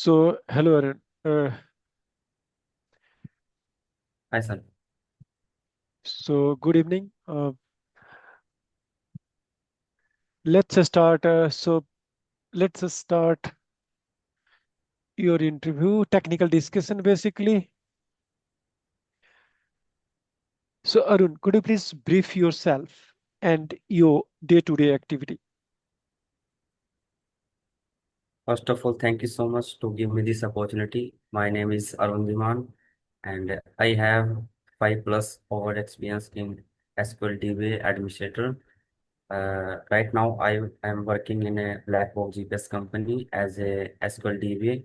Hello, Arun. Hi, sir. Good evening. Let's start. Let's start your interview, technical discussion, basically. So, Arun, could you please brief yourself and your day-to-day activity? First of all, thank you so much to give me this opportunity. My name is Arun Diman, and I have 5+ over experience in SQL DBA administrator. Right now, I am working in a black box GPS company as a SQL DBA,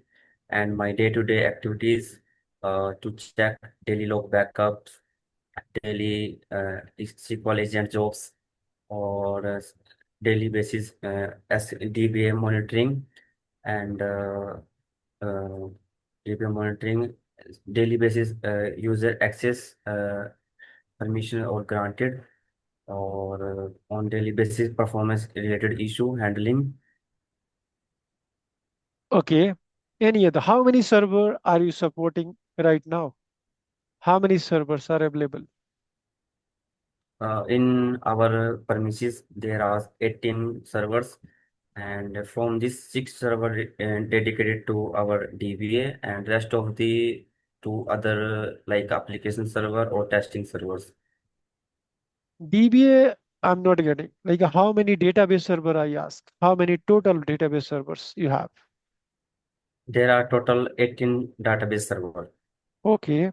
and my day-to-day activities to check daily log backups, daily SQL agent jobs, or daily basis as DBA monitoring and uh, DBA monitoring daily basis user access permission or granted or on daily basis performance related issue handling. Okay. Any other? How many server are you supporting right now? How many servers are available? In our premises, there are 18 servers, and from this 6 server dedicated to our DBA, and rest of the two other like application server or testing servers. DBA, I'm not getting. Like, how many database server I ask? How many total database servers you have? There are total 18 database server. Okay.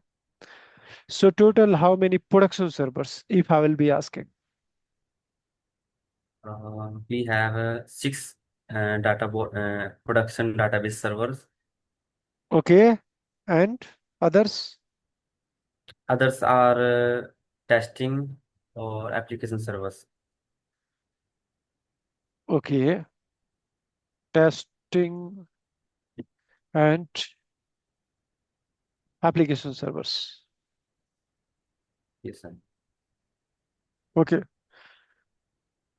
So total, how many production servers, if I will be asking? We have six production database servers. Okay. And others? Others are testing or application servers. Okay. Testing and application servers. Yes, sir. Okay.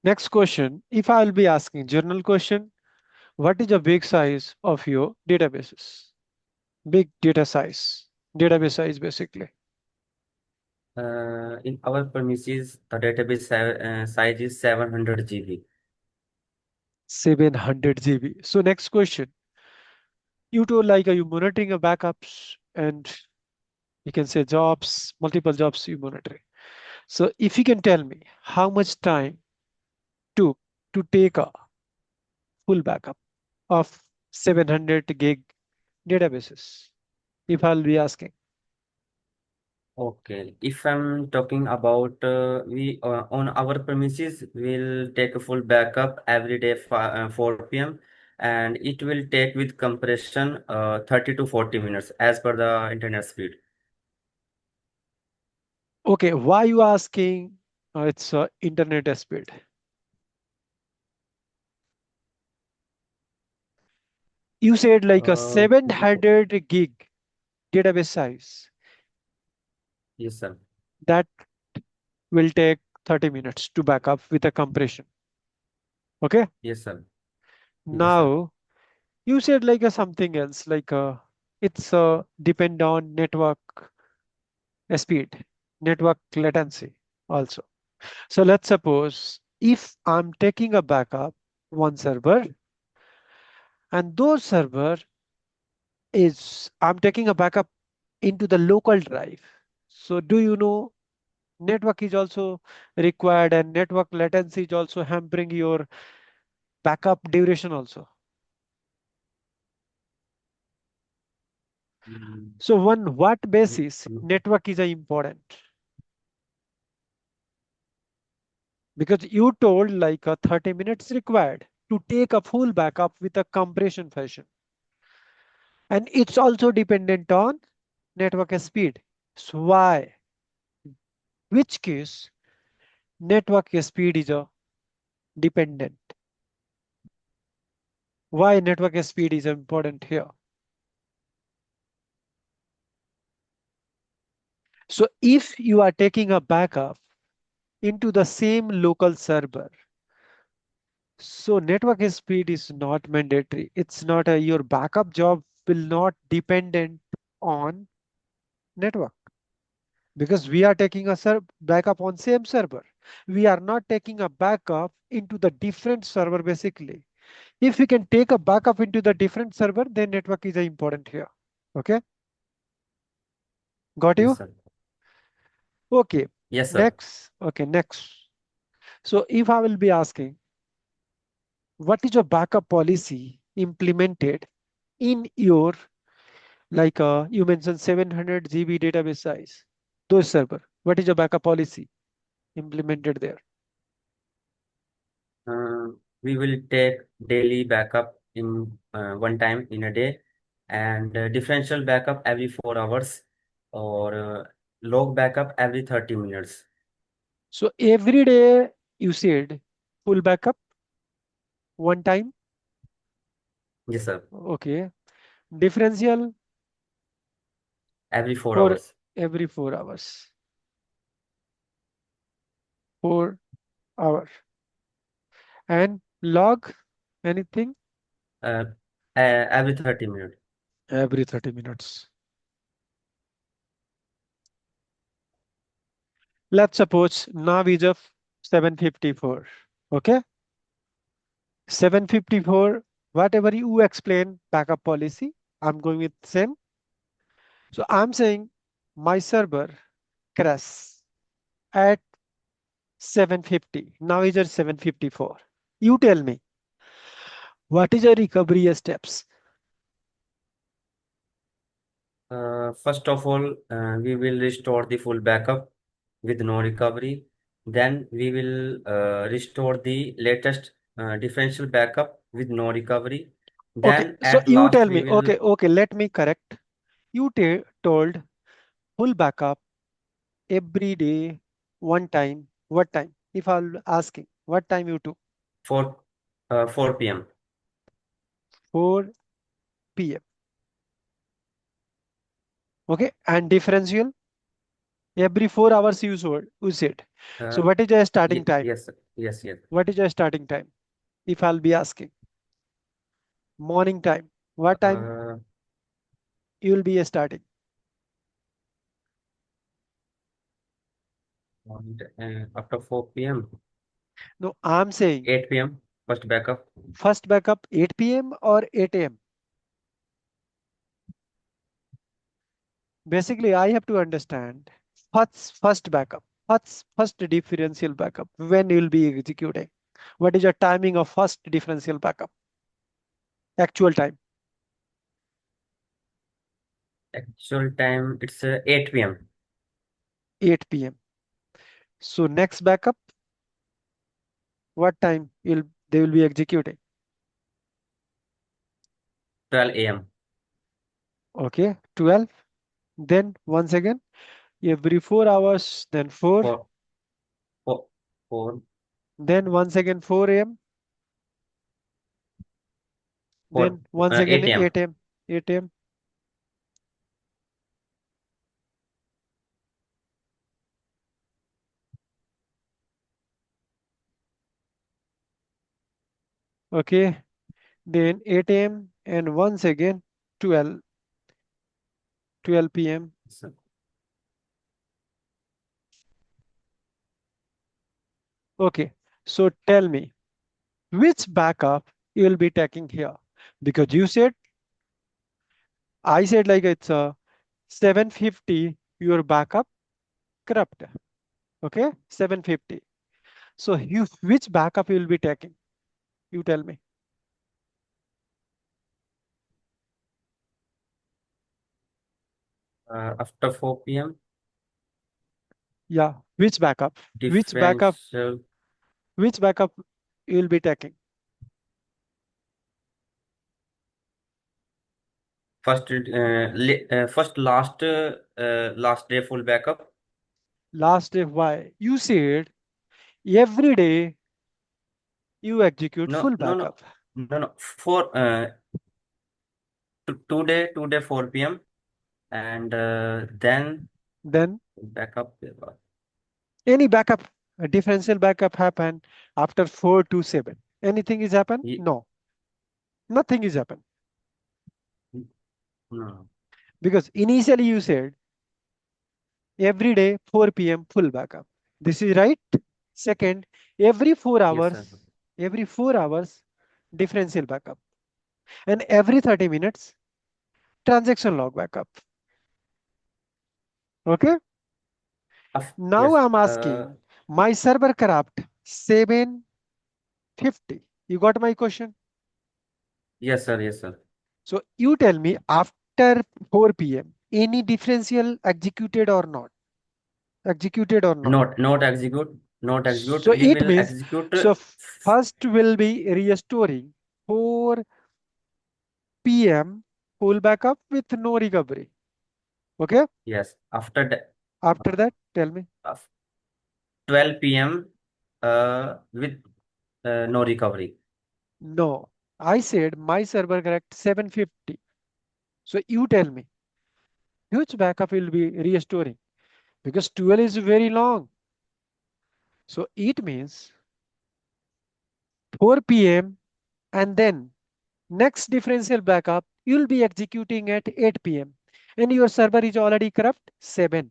Next question. If I will be asking general question, what is the big size of your databases? Big data size. Database size basically. In our premises, the database size is 700 GB. 700 GB. So next question. You told like are you monitoring a backups and you can say jobs, multiple jobs you monitoring. So if you can tell me how much time took to take a full backup of 700 gig databases, if I'll be asking. Okay, if I'm talking about we on our premises, we'll take a full backup every day 4 p.m. and it will take with compression 30 to 40 minutes as per the internet speed. Okay, why you asking? It's internet speed. You said like a Uh, 700 gig database size yes, sir. that will take 30 minutes to back up with a compression. Okay. Yes, sir. Yes, sir. Now you said like a something else, like it's depend on network speed, network latency also. So let's suppose if I'm taking a backup one server and those server is I'm taking a backup into the local drive. So do you know network is also required and network latency is also hampering your backup duration also. Mm, So one what basis mm, network is important? Because you told like a 30 minutes required to take a full backup with a compression fashion. And it's also dependent on network speed. So why? Which case network speed is a dependent? Why network speed is important here? So if you are taking a backup into the same local server, so network speed is not mandatory. It's not a your backup job will not dependent on network because we are taking a backup on same server. We are not taking a backup into the different server basically. If we can take a backup into the different server, then network is important here. Okay, got Yes, you? sir. Okay, Yes, sir. next. Okay, next. So if I will be asking, what is your backup policy implemented in your, like you mentioned 700 GB database size, those server. What is your backup policy implemented there? Uh, we will take daily backup in one time in a day, and differential backup every 4 hours, or log backup every 30 minutes. So every day you said full backup one time. Yes, sir. Okay. Differential Every four for hours. every 4 hours. 4 hour. And log anything Uh, every 30 minutes. every 30 minutes. Let's suppose now is of 754. Okay. 754, whatever you explain backup policy, I'm going with same. So I'm saying my server crash at 750. Now is at 754. You tell me, what is your recovery steps? First of all, we will restore the full backup with no recovery. Then we will restore the latest differential backup with no recovery. Okay, Then so at you last tell we me, will okay, let me correct. You told full backup every day, one time. What time? If I'm asking, what time you took? 4 p.m. 4 p.m. Okay, and differential every 4 hours you said. Uh, So what is your starting time? yes, sir. Yes, yes. What is your starting time? If I'll be asking, morning time. What time Uh, you will be starting? After 4 p.m., No, I'm saying 8 p.m. first backup. first backup 8 p.m. or 8 a.m. Basically, I have to understand first backup, first differential backup. When you will be executing? What is your timing of first differential backup? Actual time, Actual time it's 8 p.m. 8 p.m. So next backup, what time will they will be executing? 12 a.m. Okay, 12. Then once again, every 4 hours, then 4, 4 4 4 then once again 4 a.m., 4 then once again 8 a.m. 8 a.m., 8 a.m. Okay, then 8 a.m. and once again 12, 12 p.m. So, Okay, so tell me which backup you will be taking here because you said I said like it's a 750 your backup corrupt. Okay, 750. So you which backup you will be taking? You tell me. after 4 p.m. Yeah, which backup? Which backup? differential Which backup you will be taking? first last day full backup. Last day, why? You said every day you execute No, full no, no, backup. no, no. For today 4 p.m. and then Then backup. any backup, a differential backup happen after 4 to 7. Anything is happen? Ye- No, nothing is happen. No. Because initially you said every day 4 p.m. full backup. This is right. Second, every 4 hours, Yes, sir. every 4 hours differential backup, and every 30 minutes transaction log backup. Okay. Now Yes. I'm asking my server corrupt 750. You got my question? Yes, sir. Yes, sir. So you tell me after 4 p.m. any differential executed or not? Executed or not? Not execute. Not execute. So We it will means execute. so first will be restoring 4 p.m. full backup with no recovery. Okay. Yes. After the After that, tell me. af- 12 p.m. With no recovery. No, I said my server correct 750. So you tell me which backup will be restoring because 12 is very long. So it means 4 p.m. and then next differential backup you'll be executing at 8 p.m. and your server is already corrupt 7.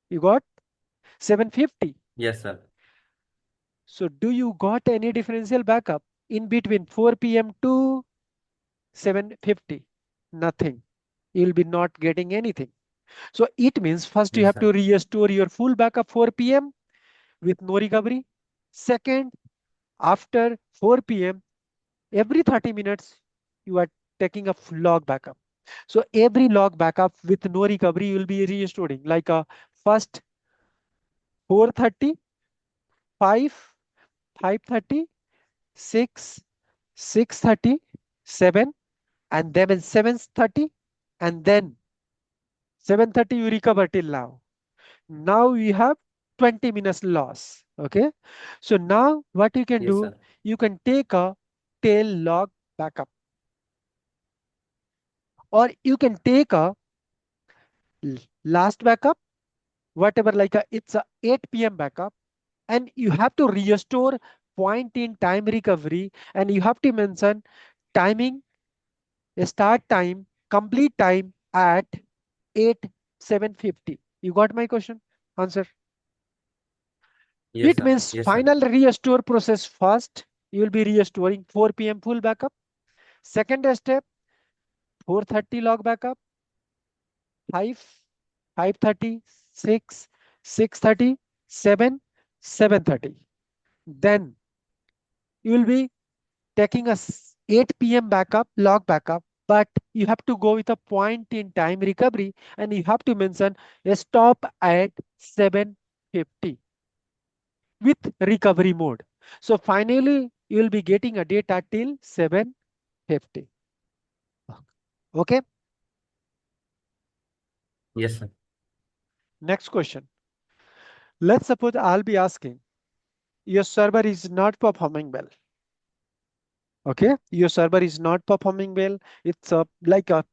You got 750. Yes, sir. So do you got any differential backup in between 4 p.m. to 750? Nothing. You'll be not getting anything. So it means first you Yes, have sir. to restore your full backup 4 p.m. with no recovery. Second, after 4 p.m., every 30 minutes, you are taking a log backup. So every log backup with no recovery, you will be restoring like a first 4:30, 5, 5:30, 6, 6:30, 7, and then 7:30, and then 7:30 you recover till now. Now you have 20 minutes loss. Okay. So now what you can Yes, do, sir. you can take a tail log backup, or you can take a last backup, whatever, like it's a 8 p.m. backup, and you have to restore point in time recovery, and you have to mention timing, start time, complete time at 8 750. You got my question? Answer. Yes, It sir. means Yes, sir. final restore process first. You will be restoring 4 p.m. full backup. Second step, 4:30 log backup, 5, 5:30, 6, 6:30, 7, 7:30. Then you will be taking a 8 p.m. backup, log backup, but you have to go with a point in time recovery and you have to mention a stop at 7:50 with recovery mode. So finally, you will be getting a data till 7:50. Okay. Yes, sir. Next question. Let's suppose I'll be asking your server is not performing well. Okay. Your server is not performing well. It's like a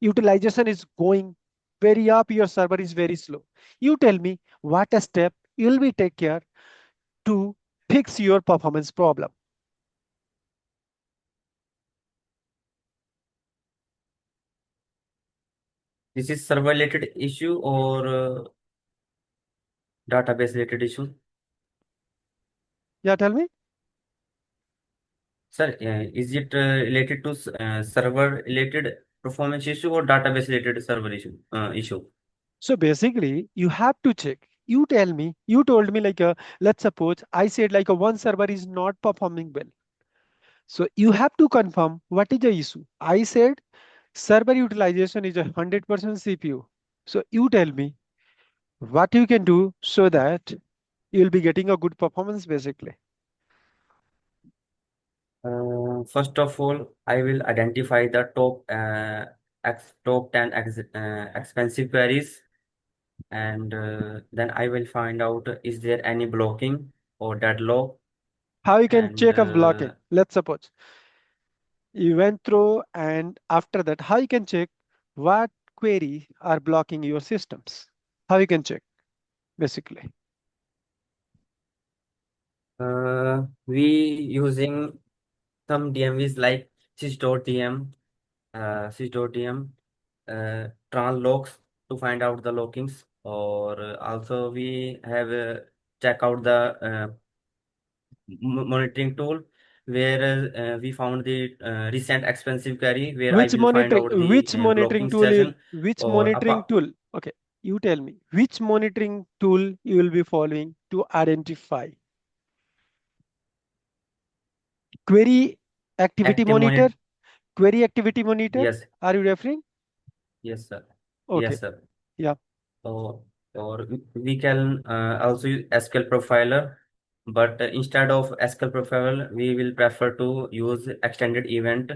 utilization is going very up. Your server is very slow. You tell me what a step you'll be take care to fix your performance problem. This is server related issue or database related issue? Yeah, tell me. Sir, is it related to server related performance issue or database related server issue? So basically, you have to check. You tell me, you told me like let's suppose I said like a one server is not performing well. So you have to confirm what is the issue. I said server utilization is 100% CPU. So you tell me what you can do so that you'll be getting a good performance basically. First of all, I will identify the top 10 expensive queries, and then I will find out is there any blocking or deadlock, How you can and check of blocking? Let's suppose you went through and after that, how you can check what query are blocking your systems? How you can check basically? we using some DMVs like sys.tm, sys.tm. trans logs to find out the lockings, or also we have check out the monitoring tool where we found the recent expensive query where I Which will find monitoring out the which monitoring blocking tool you session which or monitoring apa tool? Okay, you tell me which monitoring tool you will be following to identify query activity active monitor, monitor. query activity monitor. Yes, Are you referring? yes, sir. Okay, Yes, sir. yeah. Or, or we can also use SQL profiler, but instead of SQL profiler, we will prefer to use extended event,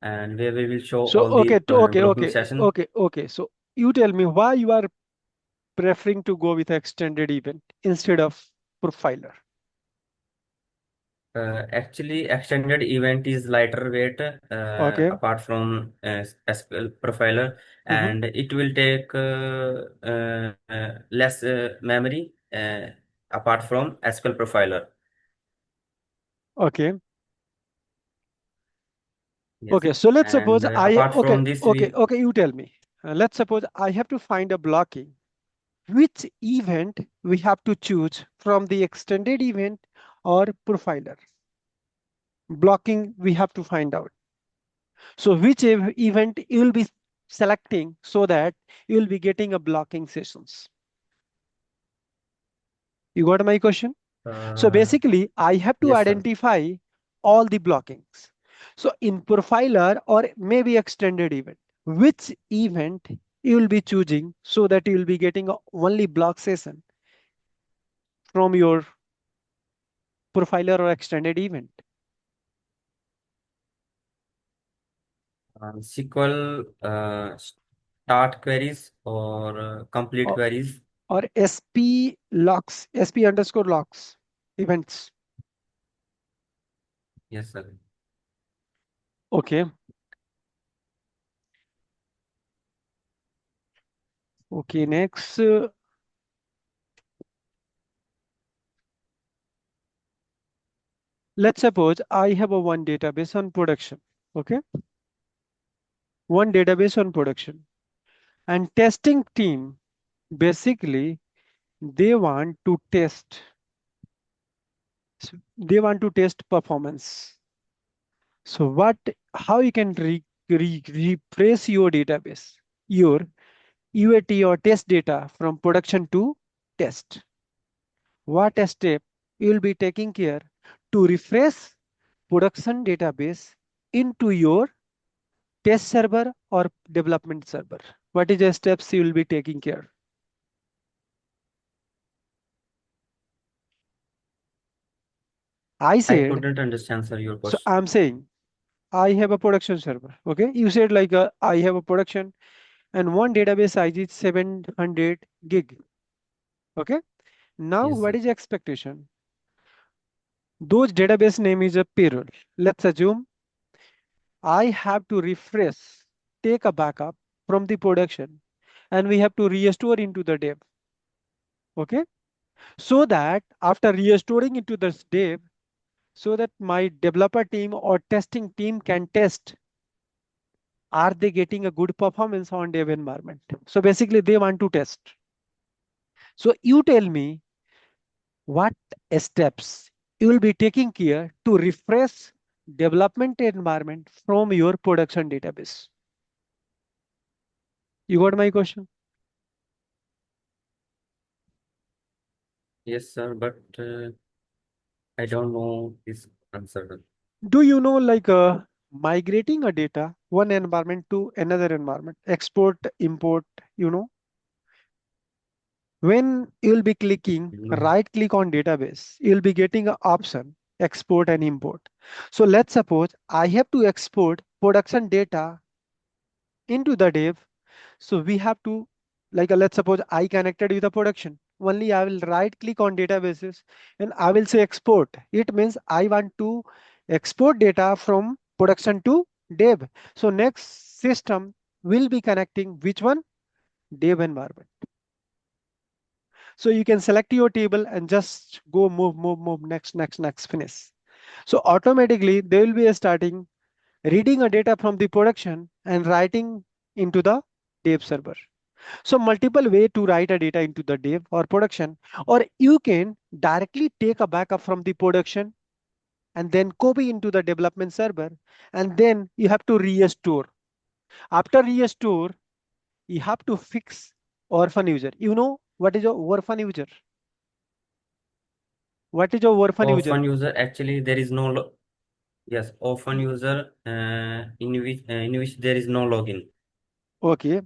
and where we will show So all the blocking session. okay. So you tell me why you are preferring to go with extended event instead of profiler. Actually, extended event is lighter weight Okay. apart from SQL profiler, Mm-hmm. and it will take less memory apart from SQL profiler. Okay. Yes, Okay. So let's and suppose I apart okay from this, okay we okay. You tell me. Let's suppose I have to find a blocking. Which event we have to choose from the extended event or profiler? Blocking we have to find out. So which event you will be selecting so that you will be getting a blocking sessions. You got my question? So uh, basically, I have to yes, sir. identify all the blockings. So in profiler or maybe extended event, which event you will be choosing so that you will be getting a only block session from your profiler or extended event. SQL start queries or complete or, queries. or SP locks, SP underscore locks events. Yes, sir. Okay. Okay. Next, let's suppose I have a one database on production. Okay. One database on production and testing team basically they want to test they want to test performance. So what how you can replace your database, your UAT or test data from production to test? What step you will be taking care to refresh production database into your test server or development server? What is the steps you will be taking care? I I said, couldn't understand, sir, your so question. I'm saying I have a production server. Okay. You said like I have a production and one database size is 700 gig. Okay. Now Yes, what sir. is the expectation? Those database name is a payroll. Let's assume I have to refresh, take a backup from the production and we have to restore into the dev. Okay. So that after restoring into the dev, so that my developer team or testing team can test, are they getting a good performance on dev environment? So basically they want to test. So you tell me what steps you will be taking care to refresh development environment from your production database. You got my question? Yes, sir, but I don't know this answer. Do you know like migrating a data one environment to another environment, export, import, you know, when you'll be clicking No. right click on database, you'll be getting an option export and import. So let's suppose I have to export production data into the dev. So we have to, like, let's suppose I connected with the production. Only I will right click on databases and I will say export. It means I want to export data from production to dev. So next system will be connecting which one? Dev environment. So you can select your table and just go move, next, finish. So automatically they will be starting reading a data from the production and writing into the dev server. So multiple way to write a data into the dev or production, or you can directly take a backup from the production and then copy into the development server, and then you have to restore. After restore, you have to fix orphan user. You know what is your orphan user? What is your orphan user? Often user, actually there is no yes, often user in which there is no login. Okay.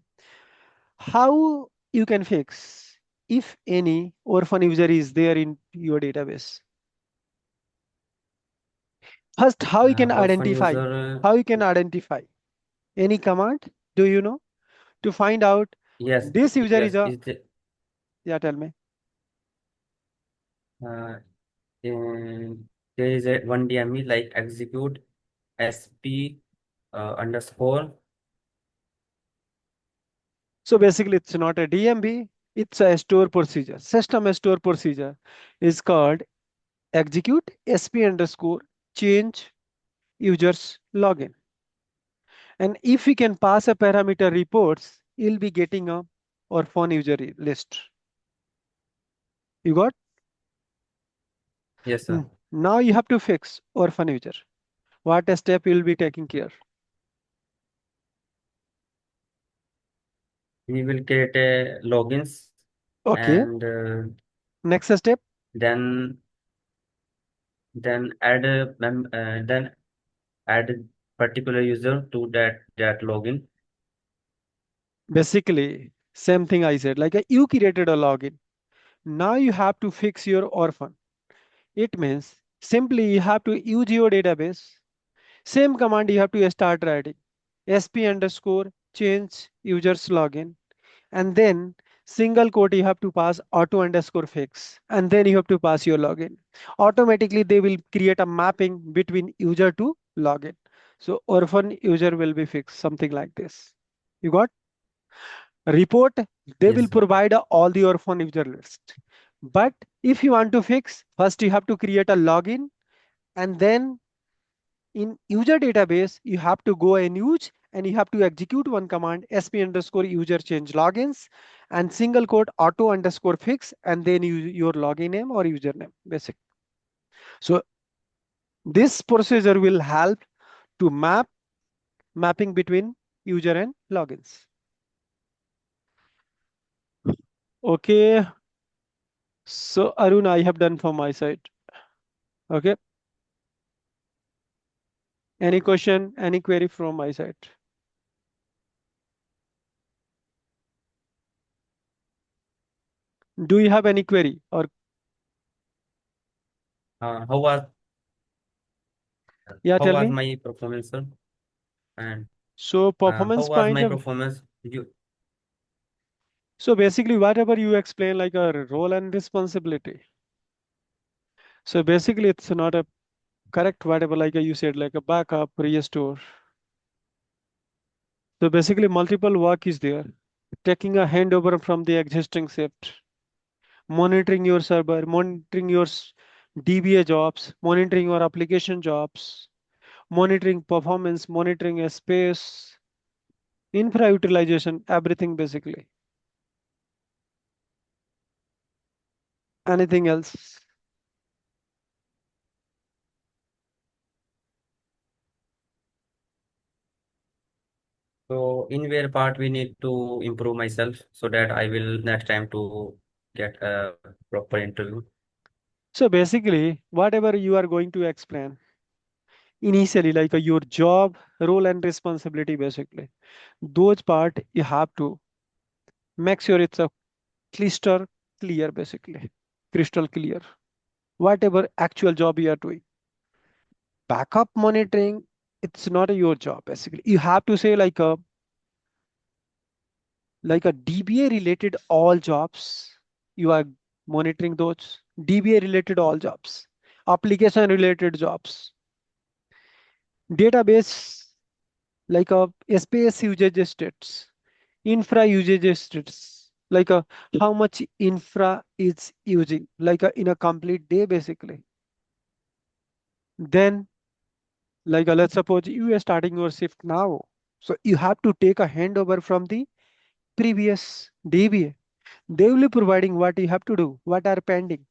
How you can fix if any orphan user is there in your database? First, how you can Often identify? user, How you can identify any command? Do you know to find out yes, this user is yes, a? is the Yeah, tell me. uh, there is a one DME like execute sp underscore. So basically, it's not a DMB. It's a store procedure. System store procedure is called execute sp underscore change users login. And if we can pass a parameter reports, you'll be getting a orphan user list. You got? Yes, sir. Now you have to fix orphan user. What a step you'll be taking care. We will create a logins Okay. and Next step. then add a then add a particular user to that login. Basically, same thing I said. Like you created a login. Now you have to fix your orphan. It means simply you have to use your database. Same command you have to start writing. sp underscore change users login. And then single quote you have to pass auto underscore fix. And then you have to pass your login. Automatically they will create a mapping between user to login. So orphan user will be fixed, something like this. You got? Report, they will Yes, sir. provide all the orphan user list. But if you want to fix, first you have to create a login, and then in user database, you have to go and use, and you have to execute one command sp underscore user change logins and single quote auto underscore fix, and then use your login name or username basic. So this procedure will help to mapping between user and logins. Okay. So Arun, I have done from my side. Okay. Any question, any query from my side? Do you have any query or How was yeah, tell me. my performance, sir? And So how performance was point my of, performance? You so basically whatever you explain like a role and responsibility. So basically it's not a correct whatever like you said like a backup, restore. So basically multiple work is there. Taking a handover from the existing shift, monitoring your server, monitoring your DBA jobs, monitoring your application jobs, monitoring performance, monitoring a space, infra utilization, everything basically. Anything else? so in where part we need to improve myself so that I will next time to get a proper interview. So basically, whatever you are going to explain initially, like your job, role, and responsibility, basically, those part you have to make sure it's a crystal clear, basically, crystal clear. Whatever actual job you are doing, backup monitoring, it's not your job, basically. You have to say like a DBA related all jobs. You are monitoring those DBA related all jobs, application related jobs, database like a space usage states, infra usage states, like a how much infra is using, like a in a complete day basically. Then let's suppose you are starting your shift now, so you have to take a handover from the previous DBA. They will be providing what you have to do, what are pending,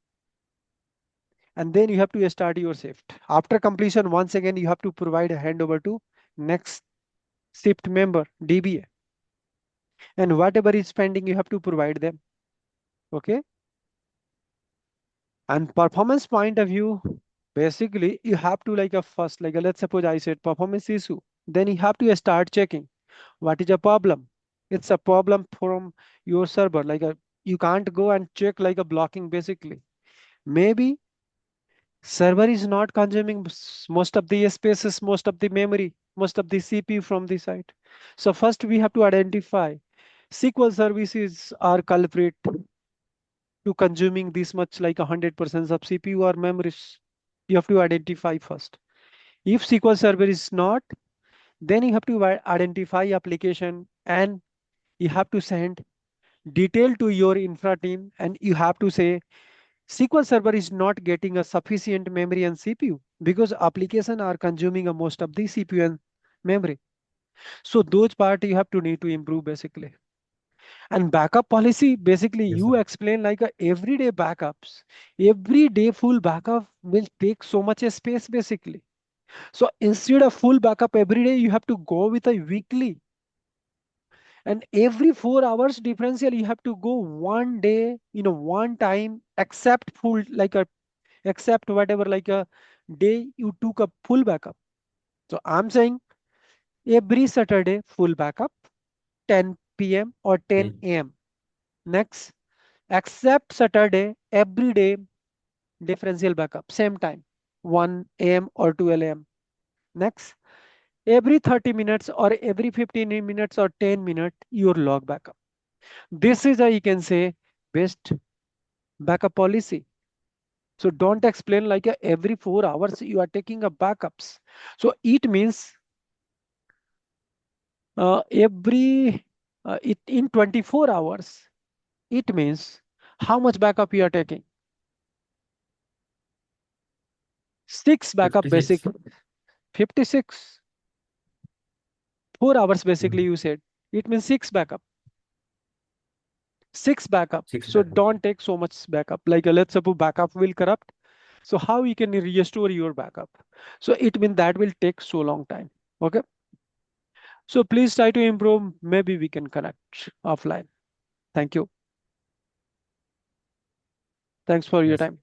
and then you have to start your shift. After completion, once again, you have to provide a handover to next shift member, DBA, and whatever is pending, you have to provide them. Okay. And performance point of view, basically, you have to like a first, like let's suppose I said performance issue, then you have to start checking what is a problem. It's a problem from your server. You can't go and check like a blocking basically. Maybe server is not consuming most of the spaces, most of the memory, most of the CPU from the site. So first we have to identify SQL services are culprit to consuming this much like 100% of CPU or memories. You have to identify first. If SQL Server is not, then you have to identify application and you have to send detail to your infra team and you have to say SQL Server is not getting a sufficient memory and CPU because application are consuming a most of the CPU and memory. So those part you have to need to improve basically. And backup policy, basically Yes, you sir. explain like a everyday backups. Every day full backup will take so much space basically. So instead of full backup every day, you have to go with a weekly. And every 4 hours differential, you have to go one day, one time, except full, except whatever, like a day you took a full backup. So I'm saying every Saturday, full backup, 10 p.m. or Okay. 10 a.m. Next, except Saturday, every day, differential backup, same time, 1 a.m. or 12 a.m. Next, every 30 minutes or every 15 minutes or 10 minutes, your log backup. This is a, you can say, best backup policy. So don't explain like every 4 hours you are taking a backups. So it means every it in 24 hours, it means how much backup you are taking. 6 backup basic, 56. 56. 4 hours basically Mhm. you said. It means six backup. Six So backup. don't take so much backup. Let's suppose backup will corrupt. So how you can restore your backup? So it means that will take so long time. Okay. So please try to improve. Maybe we can connect offline. Thank you. Thanks for your Yes. time.